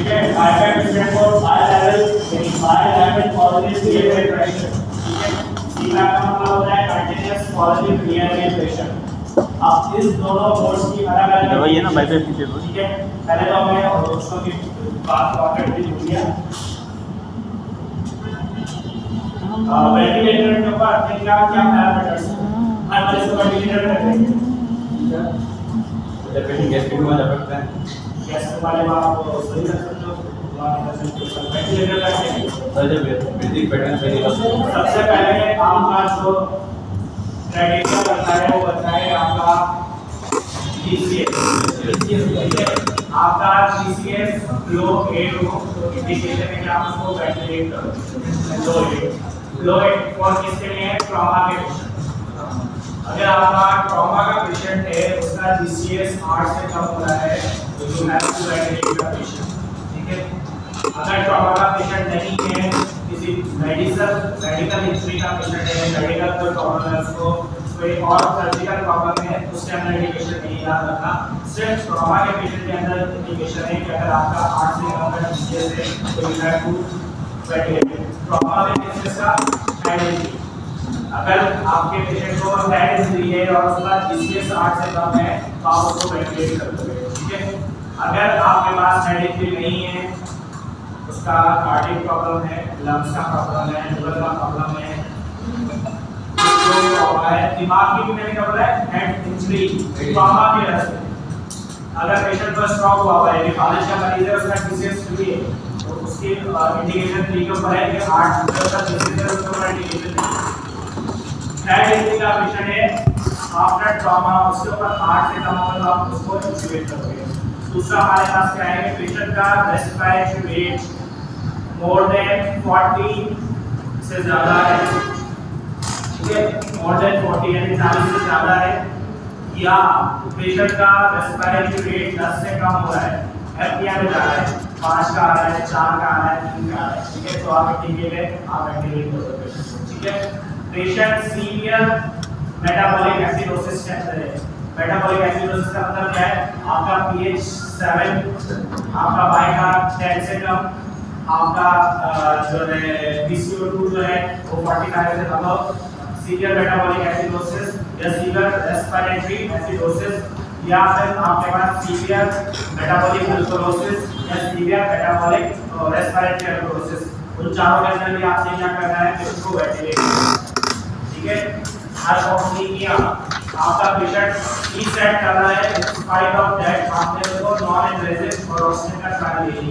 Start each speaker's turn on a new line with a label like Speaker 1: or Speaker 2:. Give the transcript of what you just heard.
Speaker 1: ठीक है, hyper patient को हाई लेवल यानी high level positive reactive pressure, ठीक है। सीधा का मतलब होता है कंटीन्यूअस पॉजिटिव रिएक्टिव प्रेशर। अब इस दोनों मोड्स की अलग-अलग
Speaker 2: दवाई है ना बाइपास पीछे तो,
Speaker 1: ठीक है। पहले तो हमें दोस्तों की बात पॉकेट दी हुई है। वेंटिलेटर के ऊपर आपने क्या क्या पैरामीटर्स हर मरीज को वेंटिलेटर पे रखेंगे।
Speaker 2: जब पेशेंट गैस की बीमारी लगता है,
Speaker 1: गैस वाले आप सही कर सकते हो, वेंटिलेटर रखेंगे।
Speaker 2: सर जब ब्रीथिंग पैटर्न सही होगा,
Speaker 1: सबसे पहले आपका जो क्राइटेरिया बनता है वो बनता है आपका जीसीएस। आपका जीसीएस लो 8 हो तो इंडिकेशन है कि आप उसको वेंटिलेट करो। लो 8 और किसके लिए है? ट्रॉमा के पेशेंट। अगर आपका ट्रॉमा का पेशेंट है उसका जीसीएस 8 से कम हो रहा है तो you have to ventilate the patient, ठीक है। अगर ट्रॉमा का पेशेंट नहीं है, किसी मेडिकल हिस्ट्री का पेशेंट है, मेडिकल कोई प्रॉब्लम है, उसको कोई और सर्जिकल प्रॉब्लम है, उसके अंदर इंडिकेशन नहीं याद रखना। सिर्फ ट्रॉमा के पेशेंट के अंदर इंडिकेशन है कि अगर आपका 8 से कम का जीसीएस है तो you have to ventilate. Trauma में केसेस का हेड इंजरी, अगर आपके पेशेंट को हेड इंजरी है और उसका जीसीएस 8 से कम है तो आप उसको वेंटिलेट कर दोगे, ठीक है। अगर आपके पास हेड इंजरी नहीं है, उसका कार्डियक प्रॉब्लम है, लंग्स का प्रॉब्लम है, लिवर का प्रॉब्लम है, जो प्रॉब्लम है दिमाग की भी मैंने कहा बोला है हेड इंजरी ट्रॉमा की वजह से। अगर पेशेंट को स्ट्रोक हुआ है, फालिश का मरीज है, उसका जीसीएस फ्री है तो उसकी इंडिकेशन 3 के ऊपर है कि 8 मीटर का जीसीएस है, उसके ऊपर इंडिकेशन हेड इंजरी का पेशेंट है आफ्टर ट्रॉमा, उसके ऊपर 8 से कम होगा तो आप उसको इंट्यूबेट करोगे। दूसरा हमारे पास क्या है कि पेशेंट का रेस्पिरेटरी रेट मोर देन 40 से ज्यादा है, ठीक है, मोर देन 40 यानी 40 से ज्यादा है, या पेशेंट का रेस्पिरेटरी रेट 10 से कम हो रहा है, एफपीआई में जा रहा है, 5 का आ रहा है, 4 का आ रहा है, 3 का आ रहा है, ठीक है, तो आप इंडिकेट आप वेंटिलेट कर सकते, ठीक है। पेशेंट सीवियर मेटाबॉलिक एसिडोसिस के अंदर है। मेटाबॉलिक एसिडोसिस का मतलब क्या है? आपका पीएच 7, आपका बाई का 10 से कम, आपका जो है PCO2 जो है वो 45 से कम हो। सीवियर मेटाबॉलिक एसिडोसिस या सीवियर रेस्पिरेटरी एसिडोसिस या फिर आपके पास सीवियर मेटाबॉलिक अल्कोलोसिस या सीवियर मेटाबॉलिक रेस्पिरेटरी अल्कोलोसिस, उन चारों के अंदर भी आपने क्या करना है कि उसको वेंटिलेट करना है, ठीक है। हर ऑप्शन किया आपका पेशेंट ई सेट कर रहा है, स्पाइट ऑफ दैट आपने उसको नॉन इन्वेजिव और ऑक्सीजन का ट्रायल ले लिया।